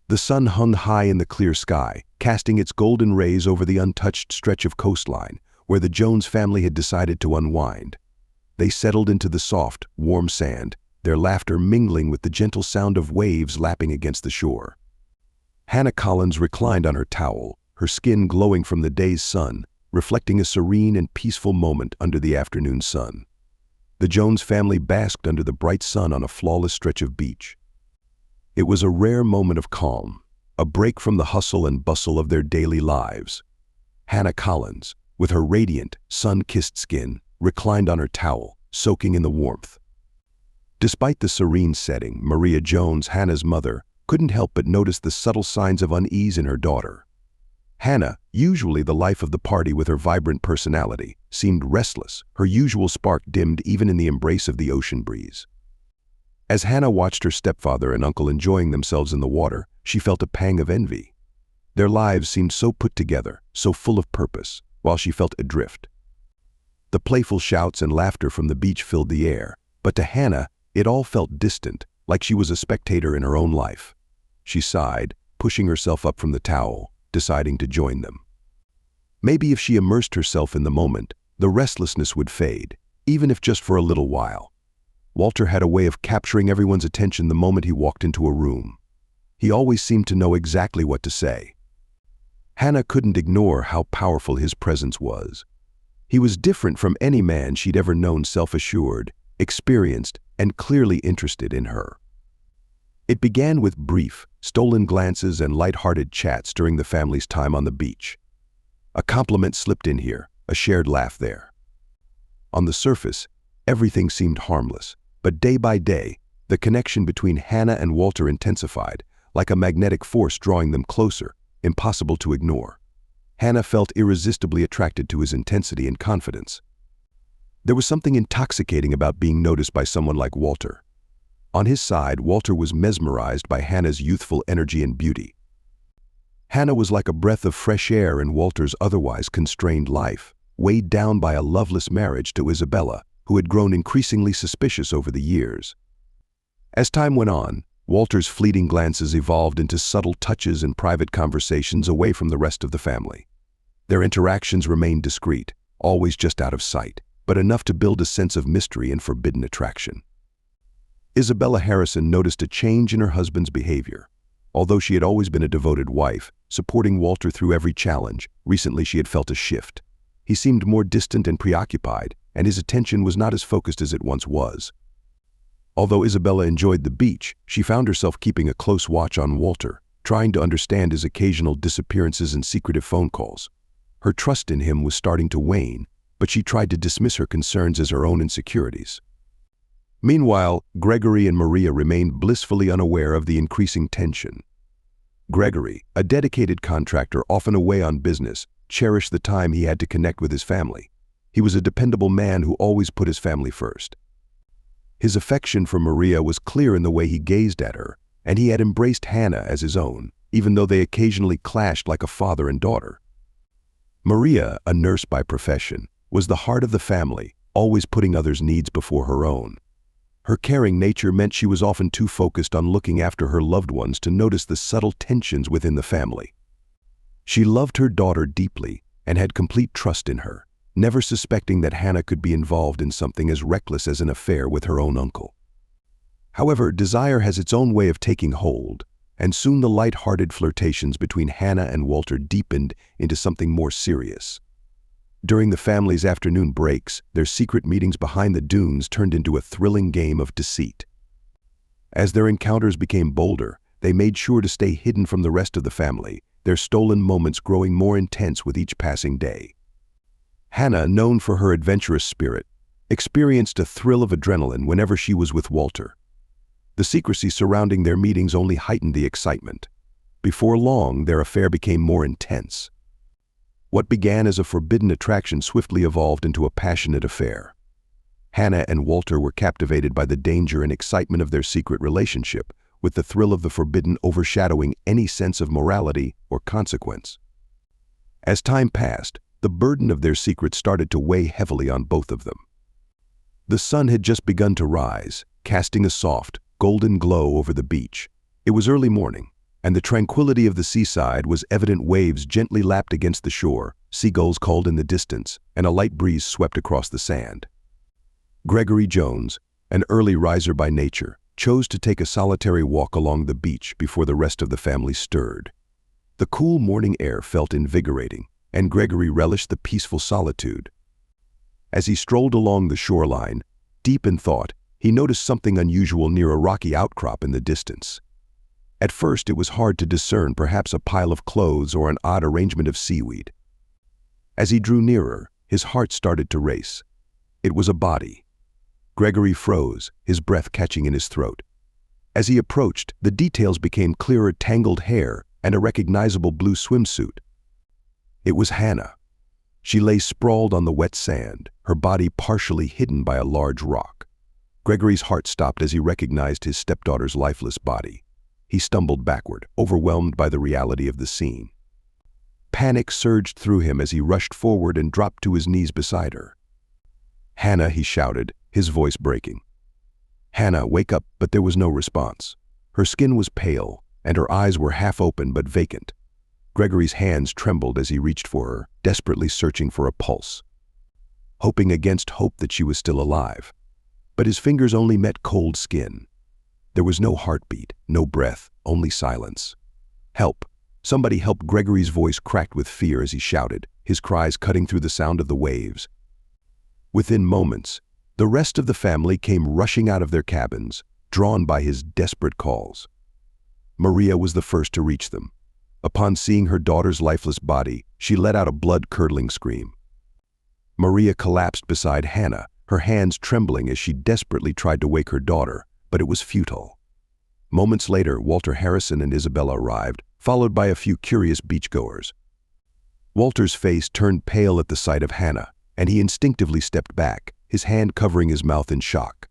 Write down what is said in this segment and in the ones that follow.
The sun hung high in the clear sky, casting its golden rays over the untouched stretch of coastline where the Jones family had decided to unwind. They settled into the soft, warm sand, their laughter mingling with the gentle sound of waves lapping against the shore. Hannah Collins reclined on her towel, her skin glowing from the day's sun, reflecting a serene and peaceful moment under the afternoon sun. The Jones family basked under the bright sun on a flawless stretch of beach. It was a rare moment of calm, a break from the hustle and bustle of their daily lives. Hannah Collins, with her radiant, sun-kissed skin, reclined on her towel, soaking in the warmth. Despite the serene setting, Maria Jones, Hannah's mother, couldn't help but notice the subtle signs of unease in her daughter. Hannah, usually the life of the party with her vibrant personality, seemed restless, her usual spark dimmed even in the embrace of the ocean breeze. As Hannah watched her stepfather and uncle enjoying themselves in the water, she felt a pang of envy. Their lives seemed so put together, so full of purpose, while she felt adrift. The playful shouts and laughter from the beach filled the air, but to Hannah, it all felt distant, like she was a spectator in her own life. She sighed, pushing herself up from the towel, deciding to join them. Maybe if she immersed herself in the moment, the restlessness would fade, even if just for a little while. Walter had a way of capturing everyone's attention the moment he walked into a room. He always seemed to know exactly what to say. Hannah couldn't ignore how powerful his presence was. He was different from any man she'd ever known, self-assured, experienced, and clearly interested in her. It began with brief, stolen glances and light-hearted chats during the family's time on the beach. A compliment slipped in here, a shared laugh there. On the surface, everything seemed harmless, but day by day, the connection between Hannah and Walter intensified, like a magnetic force drawing them closer, impossible to ignore. Hannah felt irresistibly attracted to his intensity and confidence. There was something intoxicating about being noticed by someone like Walter. On his side, Walter was mesmerized by Hannah's youthful energy and beauty. Hannah was like a breath of fresh air in Walter's otherwise constrained life, weighed down by a loveless marriage to Isabella, who had grown increasingly suspicious over the years. As time went on, Walter's fleeting glances evolved into subtle touches and private conversations away from the rest of the family. Their interactions remained discreet, always just out of sight, but enough to build a sense of mystery and forbidden attraction. Isabella Harrison noticed a change in her husband's behavior. Although she had always been a devoted wife, supporting Walter through every challenge, recently she had felt a shift. He seemed more distant and preoccupied, and his attention was not as focused as it once was. Although Isabella enjoyed the beach, she found herself keeping a close watch on Walter, trying to understand his occasional disappearances and secretive phone calls. Her trust in him was starting to wane, but she tried to dismiss her concerns as her own insecurities. Meanwhile, Gregory and Maria remained blissfully unaware of the increasing tension. Gregory, a dedicated contractor often away on business, cherished the time he had to connect with his family. He was a dependable man who always put his family first. His affection for Maria was clear in the way he gazed at her, and he had embraced Hannah as his own, even though they occasionally clashed like a father and daughter. Maria, a nurse by profession, was the heart of the family, always putting others' needs before her own. Her caring nature meant she was often too focused on looking after her loved ones to notice the subtle tensions within the family. She loved her daughter deeply and had complete trust in her, never suspecting that Hannah could be involved in something as reckless as an affair with her own uncle. However, desire has its own way of taking hold, and soon the light-hearted flirtations between Hannah and Walter deepened into something more serious. During the family's afternoon breaks, their secret meetings behind the dunes turned into a thrilling game of deceit. As their encounters became bolder, they made sure to stay hidden from the rest of the family, their stolen moments growing more intense with each passing day. Hannah, known for her adventurous spirit, experienced a thrill of adrenaline whenever she was with Walter. The secrecy surrounding their meetings only heightened the excitement. Before long, their affair became more intense. What began as a forbidden attraction swiftly evolved into a passionate affair. Hannah and Walter were captivated by the danger and excitement of their secret relationship, with the thrill of the forbidden overshadowing any sense of morality or consequence. As time passed, the burden of their secret started to weigh heavily on both of them. The sun had just begun to rise, casting a soft, golden glow over the beach. It was early morning, and the tranquility of the seaside was evident. Waves gently lapped against the shore, seagulls called in the distance, and a light breeze swept across the sand. Gregory Jones, an early riser by nature, chose to take a solitary walk along the beach before the rest of the family stirred. The cool morning air felt invigorating, and Gregory relished the peaceful solitude. As he strolled along the shoreline, deep in thought, he noticed something unusual near a rocky outcrop in the distance. At first, it was hard to discern, perhaps a pile of clothes or an odd arrangement of seaweed. As he drew nearer, his heart started to race. It was a body. Gregory froze, his breath catching in his throat. As he approached, the details became clearer: tangled hair and a recognizable blue swimsuit. It was Hannah. She lay sprawled on the wet sand, her body partially hidden by a large rock. Gregory's heart stopped as he recognized his stepdaughter's lifeless body. He stumbled backward, overwhelmed by the reality of the scene. Panic surged through him as he rushed forward and dropped to his knees beside her. "Hannah," he shouted, his voice breaking. "Hannah, wake up!" But there was no response. Her skin was pale, and her eyes were half open but vacant. Gregory's hands trembled as he reached for her, desperately searching for a pulse, hoping against hope that she was still alive. But his fingers only met cold skin. There was no heartbeat, no breath, only silence. "Help! Somebody help!" Gregory's voice cracked with fear as he shouted, his cries cutting through the sound of the waves. Within moments, the rest of the family came rushing out of their cabins, drawn by his desperate calls. Maria was the first to reach them. Upon seeing her daughter's lifeless body, she let out a blood-curdling scream. Maria collapsed beside Hannah, her hands trembling as she desperately tried to wake her daughter, but it was futile. Moments later, Walter Harrison and Isabella arrived, followed by a few curious beachgoers. Walter's face turned pale at the sight of Hannah, and he instinctively stepped back, his hand covering his mouth in shock.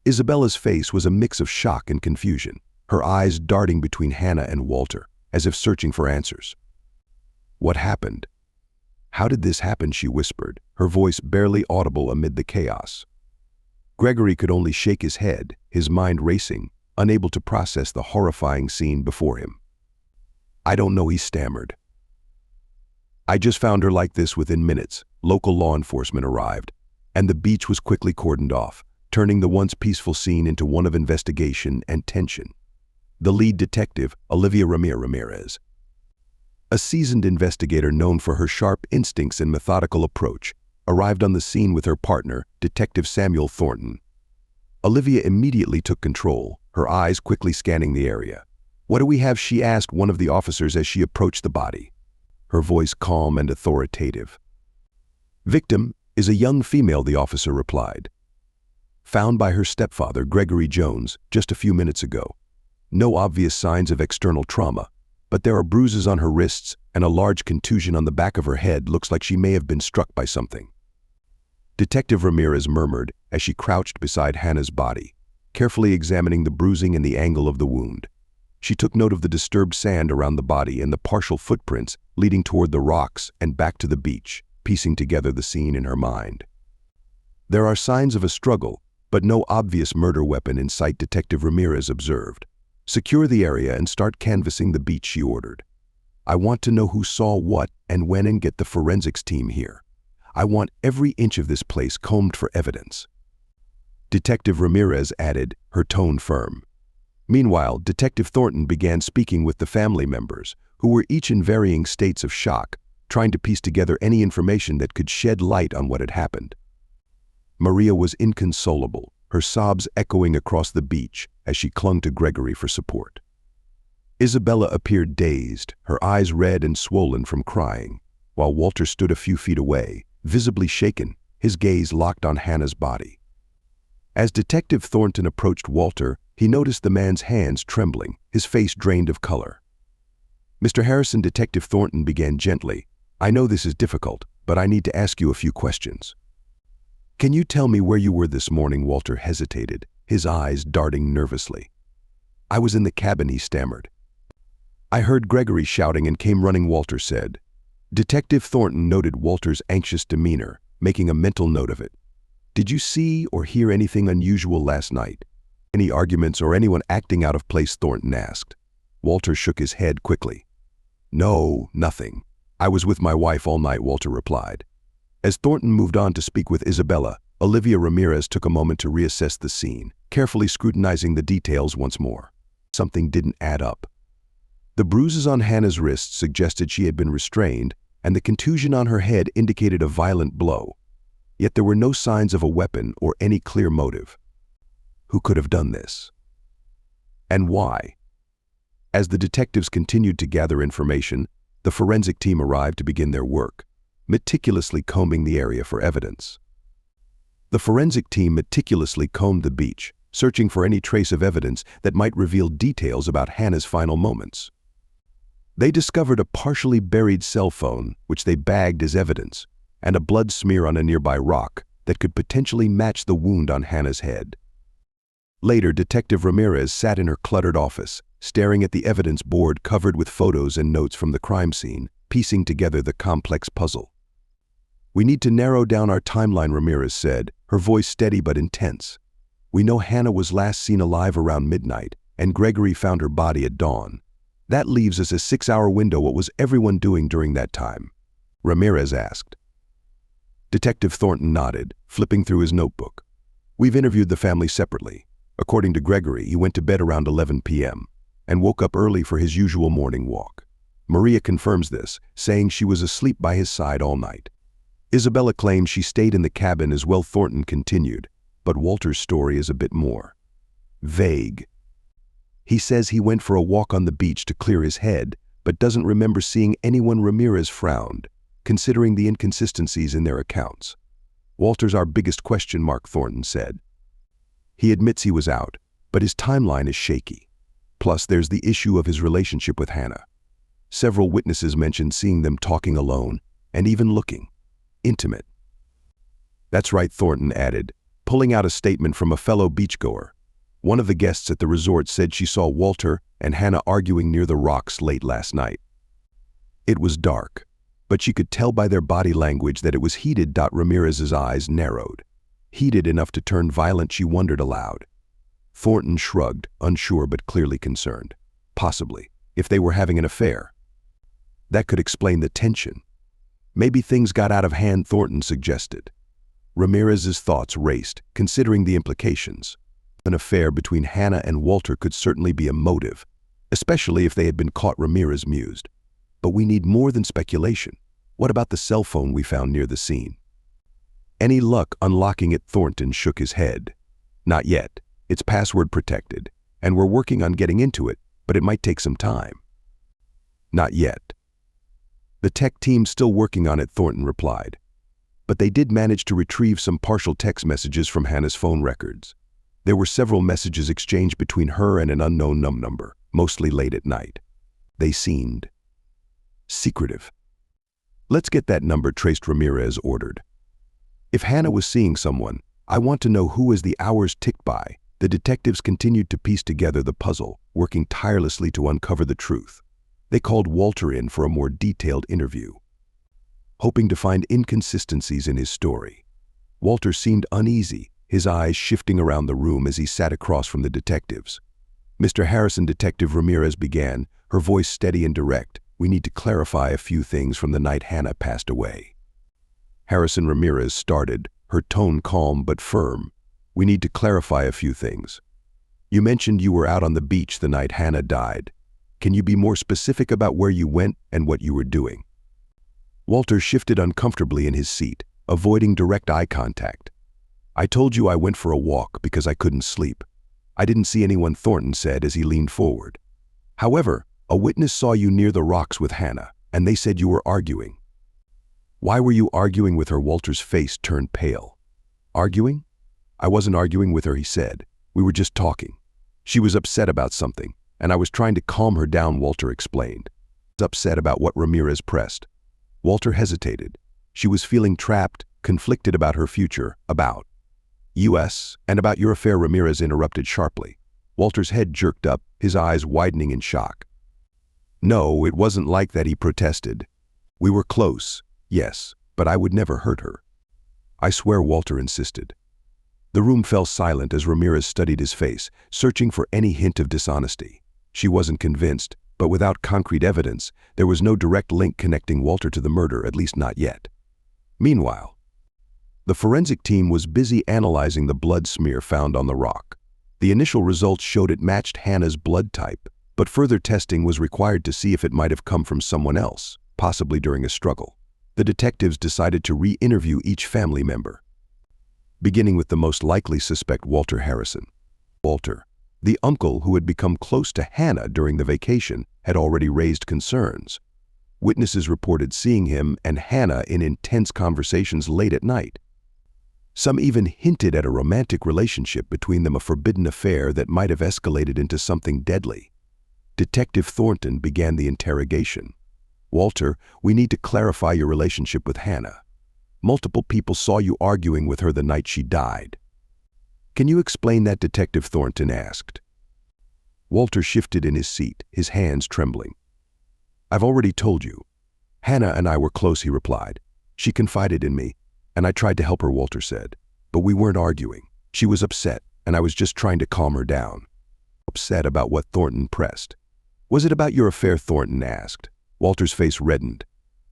Isabella's face was a mix of shock and confusion, her eyes darting between Hannah and Walter, as if searching for answers. "What happened? How did this happen?" she whispered, her voice barely audible amid the chaos. Gregory could only shake his head, his mind racing, unable to process the horrifying scene before him. "I don't know," he stammered. "I just found her like this." Within minutes, local law enforcement arrived, and the beach was quickly cordoned off, turning the once peaceful scene into one of investigation and tension. The lead detective, Olivia Ramirez, a seasoned investigator known for her sharp instincts and methodical approach, arrived on the scene with her partner, Detective Samuel Thornton. Olivia immediately took control, her eyes quickly scanning the area. "What do we have?" she asked one of the officers as she approached the body, her voice calm and authoritative. "Victim is a young female," the officer replied. "Found by her stepfather, Gregory Jones, just a few minutes ago. No obvious signs of external trauma, but there are bruises on her wrists and a large contusion on the back of her head. Looks like she may have been struck by something." Detective Ramirez murmured as she crouched beside Hannah's body, carefully examining the bruising and the angle of the wound. She took note of the disturbed sand around the body and the partial footprints leading toward the rocks and back to the beach, piecing together the scene in her mind. "There are signs of a struggle, but no obvious murder weapon in sight," Detective Ramirez observed. "Secure the area and start canvassing the beach," she ordered. "I want to know who saw what and when, and get the forensics team here. I want every inch of this place combed for evidence." Detective Ramirez added, her tone firm. Meanwhile, Detective Thornton began speaking with the family members, who were each in varying states of shock, trying to piece together any information that could shed light on what had happened. Maria was inconsolable, her sobs echoing across the beach as she clung to Gregory for support. Isabella appeared dazed, her eyes red and swollen from crying, while Walter stood a few feet away, visibly shaken, his gaze locked on Hannah's body. As Detective Thornton approached Walter, he noticed the man's hands trembling, his face drained of color. "Mr. Harrison," Detective Thornton began gently, "I know this is difficult, but I need to ask you a few questions." "Can you tell me where you were this morning?" Walter hesitated, his eyes darting nervously. "I was in the cabin," he stammered. "I heard Gregory shouting and came running," Walter said. Detective Thornton noted Walter's anxious demeanor, making a mental note of it. "Did you see or hear anything unusual last night? Any arguments or anyone acting out of place?" Thornton asked. Walter shook his head quickly. No, nothing. I was with my wife all night, Walter replied. As Thornton moved on to speak with Isabella, Olivia Ramirez took a moment to reassess the scene, carefully scrutinizing the details once more. Something didn't add up. The bruises on Hannah's wrists suggested she had been restrained, and the contusion on her head indicated a violent blow. Yet there were no signs of a weapon or any clear motive. Who could have done this? And why? As the detectives continued to gather information, the forensic team arrived to begin their work, meticulously combing the area for evidence. The forensic team meticulously combed the beach, searching for any trace of evidence that might reveal details about Hannah's final moments. They discovered a partially buried cell phone, which they bagged as evidence, and a blood smear on a nearby rock that could potentially match the wound on Hannah's head. Later, Detective Ramirez sat in her cluttered office, staring at the evidence board covered with photos and notes from the crime scene, piecing together the complex puzzle. We need to narrow down our timeline, Ramirez said, her voice steady but intense. We know Hannah was last seen alive around midnight, and Gregory found her body at dawn. That leaves us a 6-hour window. What was everyone doing during that time? Ramirez asked. Detective Thornton nodded, flipping through his notebook. We've interviewed the family separately. According to Gregory, he went to bed around 11 p.m. and woke up early for his usual morning walk. Maria confirms this, saying she was asleep by his side all night. Isabella claims she stayed in the cabin as well. Thornton continued, but Walter's story is a bit more vague. He says he went for a walk on the beach to clear his head, but doesn't remember seeing anyone. Ramirez frowned, considering the inconsistencies in their accounts. Walter's our biggest question mark, Thornton said. He admits he was out, but his timeline is shaky. Plus, there's the issue of his relationship with Hannah. Several witnesses mentioned seeing them talking alone, and even looking intimate. That's right, Thornton added, pulling out a statement from a fellow beachgoer. One of the guests at the resort said she saw Walter and Hannah arguing near the rocks late last night. It was dark, but she could tell by their body language that it was heated. Ramirez's eyes narrowed. Heated enough to turn violent, she wondered aloud. Thornton shrugged, unsure but clearly concerned. Possibly, if they were having an affair. That could explain the tension. Maybe things got out of hand, Thornton suggested. Ramirez's thoughts raced, considering the implications. An affair between Hannah and Walter could certainly be a motive, especially if they had been caught, Ramirez mused. But we need more than speculation. What about the cell phone we found near the scene? Any luck unlocking it? Thornton shook his head. Not yet. It's password protected, and we're working on getting into it, but it might take some time. Not yet. The tech team's still working on it, Thornton replied. But they did manage to retrieve some partial text messages from Hannah's phone records. There were several messages exchanged between her and an unknown number, mostly late at night. They seemed secretive. Let's get that number traced, Ramirez ordered. If Hannah was seeing someone, I want to know who. As the hours ticked by, the detectives continued to piece together the puzzle, working tirelessly to uncover the truth. They called Walter in for a more detailed interview, hoping to find inconsistencies in his story. Walter seemed uneasy, his eyes shifting around the room as he sat across from the detectives. Mr. Harrison, Detective Ramirez began, her voice steady and direct. We need to clarify a few things from the night Hannah passed away. Harrison Ramirez started, her tone calm but firm. We need to clarify a few things. You mentioned you were out on the beach the night Hannah died. Can you be more specific about where you went and what you were doing? Walter shifted uncomfortably in his seat, avoiding direct eye contact. I told you I went for a walk because I couldn't sleep. I didn't see anyone, Thornton said as he leaned forward. However, a witness saw you near the rocks with Hannah, and they said you were arguing. Why were you arguing with her? Walter's face turned pale. Arguing? I wasn't arguing with her, he said. We were just talking. She was upset about something, and I was trying to calm her down, Walter explained. She was upset about what? Ramirez pressed. Walter hesitated. She was feeling trapped, conflicted about her future, about U.S., and about your affair, Ramirez interrupted sharply. Walter's head jerked up, his eyes widening in shock. No, it wasn't like that, he protested. We were close, yes, but I would never hurt her. I swear, Walter insisted. The room fell silent as Ramirez studied his face, searching for any hint of dishonesty. She wasn't convinced, but without concrete evidence, there was no direct link connecting Walter to the murder, at least not yet. Meanwhile, the forensic team was busy analyzing the blood smear found on the rock. The initial results showed it matched Hannah's blood type, but further testing was required to see if it might have come from someone else, possibly during a struggle. The detectives decided to re-interview each family member, beginning with the most likely suspect, Walter Harrison. Walter, the uncle who had become close to Hannah during the vacation, had already raised concerns. Witnesses reported seeing him and Hannah in intense conversations late at night. Some even hinted at a romantic relationship between them, a forbidden affair that might have escalated into something deadly. Detective Thornton began the interrogation. "Walter, we need to clarify your relationship with Hannah. Multiple people saw you arguing with her the night she died. Can you explain that?" Detective Thornton asked. Walter shifted in his seat, his hands trembling. "I've already told you. Hannah and I were close," he replied. "She confided in me, and I tried to help her," Walter said. "But we weren't arguing. She was upset, and I was just trying to calm her down." "Upset about what?" Thornton pressed. "Was it about your affair?" Thornton asked. Walter's face reddened.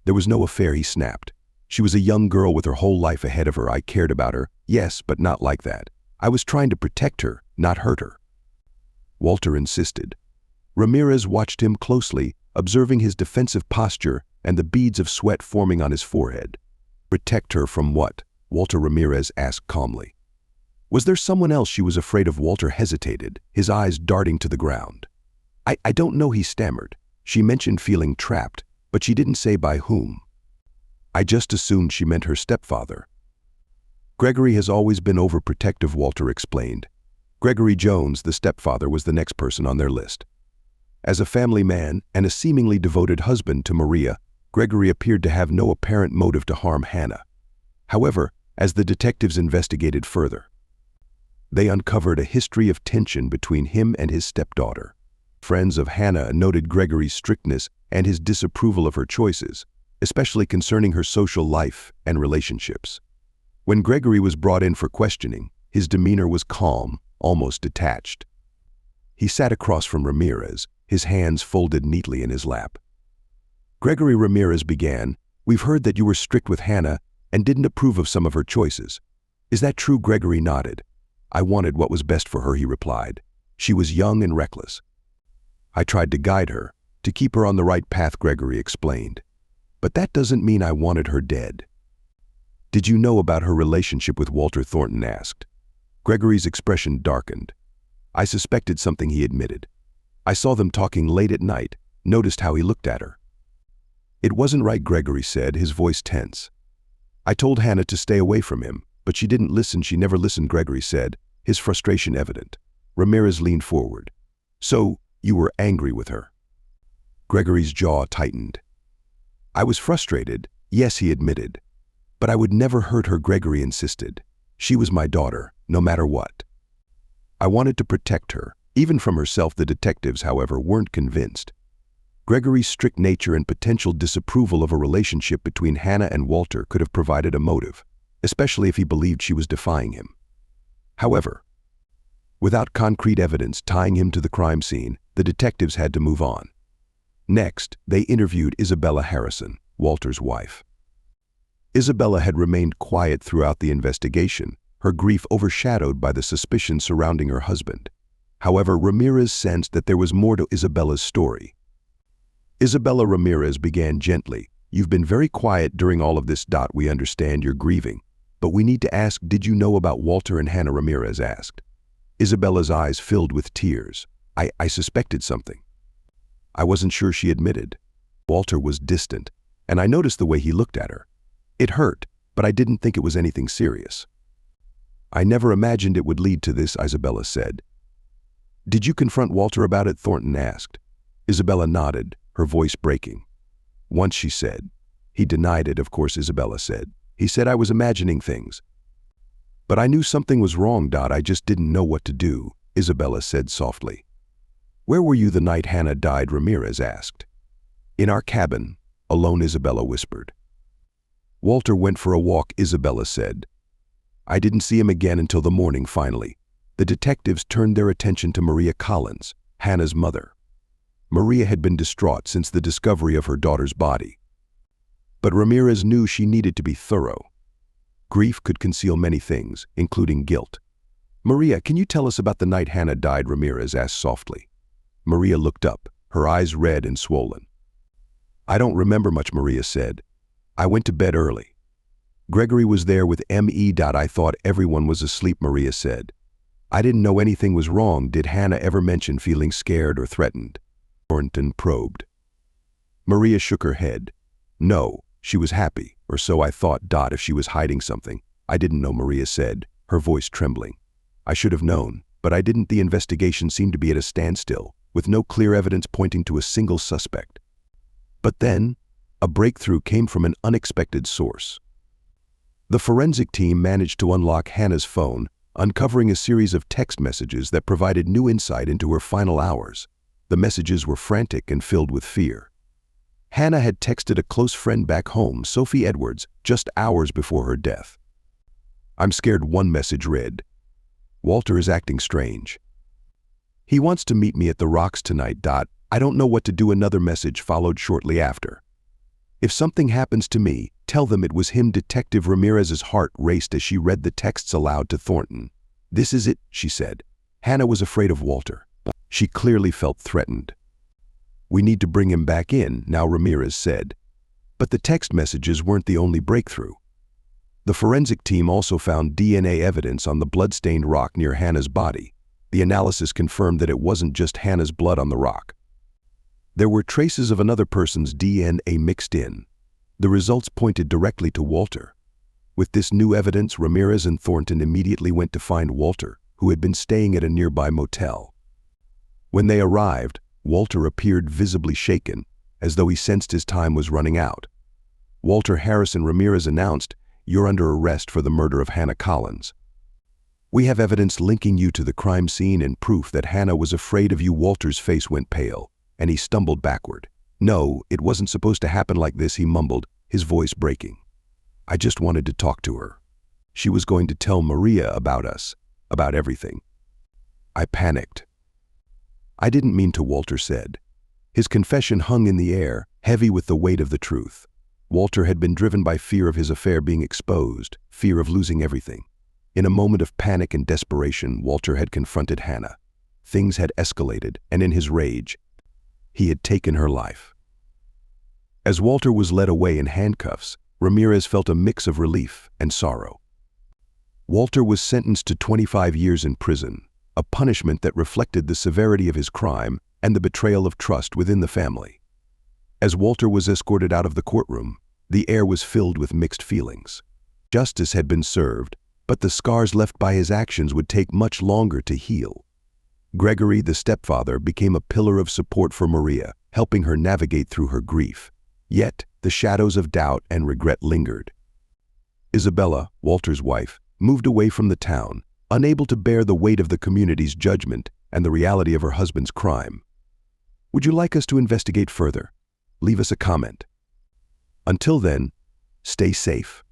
"There was no affair," he snapped. "She was a young girl with her whole life ahead of her. I cared about her, yes, but not like that. I was trying to protect her, not hurt her." Walter insisted. Ramirez watched him closely, observing his defensive posture and the beads of sweat forming on his forehead. "Protect her from what?" Walter Ramirez asked calmly. "Was there someone else she was afraid of?" Walter hesitated, his eyes darting to the ground. I don't know," he stammered. "She mentioned feeling trapped, but she didn't say by whom. I just assumed she meant her stepfather." "Gregory has always been overprotective," Walter explained. Gregory Jones, the stepfather, was the next person on their list. As a family man and a seemingly devoted husband to Maria, Gregory appeared to have no apparent motive to harm Hannah. However, as the detectives investigated further, they uncovered a history of tension between him and his stepdaughter. Friends of Hannah noted Gregory's strictness and his disapproval of her choices, especially concerning her social life and relationships. When Gregory was brought in for questioning, his demeanor was calm, almost detached. He sat across from Ramirez, his hands folded neatly in his lap. "Gregory," Ramirez began, "we've heard that you were strict with Hannah and didn't approve of some of her choices. Is that true?" Gregory nodded. "I wanted what was best for her," he replied. "She was young and reckless. I tried to guide her, to keep her on the right path," Gregory explained. "But that doesn't mean I wanted her dead." "Did you know about her relationship with Walter?" Thornton asked. Gregory's expression darkened. "I suspected something," he admitted. "I saw them talking late at night, noticed how he looked at her." "It wasn't right," Gregory said, his voice tense. "I told Hannah to stay away from him, but she didn't listen." "She never listened," Gregory said, his frustration evident. Ramirez leaned forward. "So, you were angry with her?" Gregory's jaw tightened. "I was frustrated, yes," he admitted. "But I would never hurt her," Gregory insisted. "She was my daughter, no matter what. I wanted to protect her, even from herself." The detectives, however, weren't convinced. Gregory's strict nature and potential disapproval of a relationship between Hannah and Walter could have provided a motive, especially if he believed she was defying him. However, without concrete evidence tying him to the crime scene, the detectives had to move on. Next, they interviewed Isabella Harrison, Walter's wife. Isabella had remained quiet throughout the investigation, her grief overshadowed by the suspicion surrounding her husband. However, Ramirez sensed that there was more to Isabella's story. Isabella, Ramirez began gently, "You've been very quiet during all of this. We understand you're grieving, but we need to ask, did you know about Walter and Hannah?" Ramirez asked. Isabella's eyes filled with tears. I suspected something. I wasn't sure," she admitted. "Walter was distant, and I noticed the way he looked at her. It hurt, but I didn't think it was anything serious." "I never imagined it would lead to this," Isabella said. "Did you confront Walter about it?" Thornton asked. Isabella nodded, her voice breaking. "Once," she said. "He denied it, of course," Isabella said. "He said I was imagining things. But I knew something was wrong. I just didn't know what to do," Isabella said softly. "Where were you the night Hannah died?" Ramirez asked. "In our cabin, alone," Isabella whispered. "Walter went for a walk," Isabella said. "I didn't see him again until the morning." Finally, the detectives turned their attention to Maria Collins, Hannah's mother. Maria had been distraught since the discovery of her daughter's body. But Ramirez knew she needed to be thorough. Grief could conceal many things, including guilt. "Maria, can you tell us about the night Hannah died?" Ramirez asked softly. Maria looked up, her eyes red and swollen. "I don't remember much," Maria said. "I went to bed early. Gregory was there with me. I thought everyone was asleep," Maria said. "I didn't know anything was wrong." "Did Hannah ever mention feeling scared or threatened?" Thornton probed. Maria shook her head. "No, she was happy, or so I thought. If she was hiding something, I didn't know," Maria said, her voice trembling. "I should have known, but I didn't." The investigation seemed to be at a standstill, with no clear evidence pointing to a single suspect. But then, a breakthrough came from an unexpected source. The forensic team managed to unlock Hannah's phone, uncovering a series of text messages that provided new insight into her final hours. The messages were frantic and filled with fear. Hannah had texted a close friend back home, Sophie Edwards, just hours before her death. "I'm scared," one message read. "Walter is acting strange. He wants to meet me at the rocks tonight. I don't know what to do." Another message followed shortly after. "If something happens to me, tell them it was him." Detective Ramirez's heart raced as she read the texts aloud to Thornton. "This is it," she said. Hannah was afraid of Walter. She clearly felt threatened. "We need to bring him back in now," Ramirez said. But the text messages weren't the only breakthrough. The forensic team also found DNA evidence on the blood-stained rock near Hannah's body. The analysis confirmed that it wasn't just Hannah's blood on the rock. There were traces of another person's DNA mixed in. The results pointed directly to Walter. With this new evidence, Ramirez and Thornton immediately went to find Walter, who had been staying at a nearby motel. When they arrived, Walter appeared visibly shaken, as though he sensed his time was running out. "Walter Harrison," Ramirez announced, "you're under arrest for the murder of Hannah Collins. We have evidence linking you to the crime scene and proof that Hannah was afraid of you." Walter's face went pale, and he stumbled backward. "No, it wasn't supposed to happen like this," he mumbled, his voice breaking. "I just wanted to talk to her. She was going to tell Maria about us, about everything." "I panicked." "I didn't mean to," Walter said. His confession hung in the air, heavy with the weight of the truth. Walter had been driven by fear of his affair being exposed, fear of losing everything. In a moment of panic and desperation, Walter had confronted Hannah. Things had escalated, and in his rage, he had taken her life. As Walter was led away in handcuffs, Ramirez felt a mix of relief and sorrow. Walter was sentenced to 25 years in prison, a punishment that reflected the severity of his crime and the betrayal of trust within the family. As Walter was escorted out of the courtroom, the air was filled with mixed feelings. Justice had been served, but the scars left by his actions would take much longer to heal. Gregory, the stepfather, became a pillar of support for Maria, helping her navigate through her grief. Yet, the shadows of doubt and regret lingered. Isabella, Walter's wife, moved away from the town, unable to bear the weight of the community's judgment and the reality of her husband's crime. "Would you like us to investigate further? Leave us a comment. Until then, stay safe."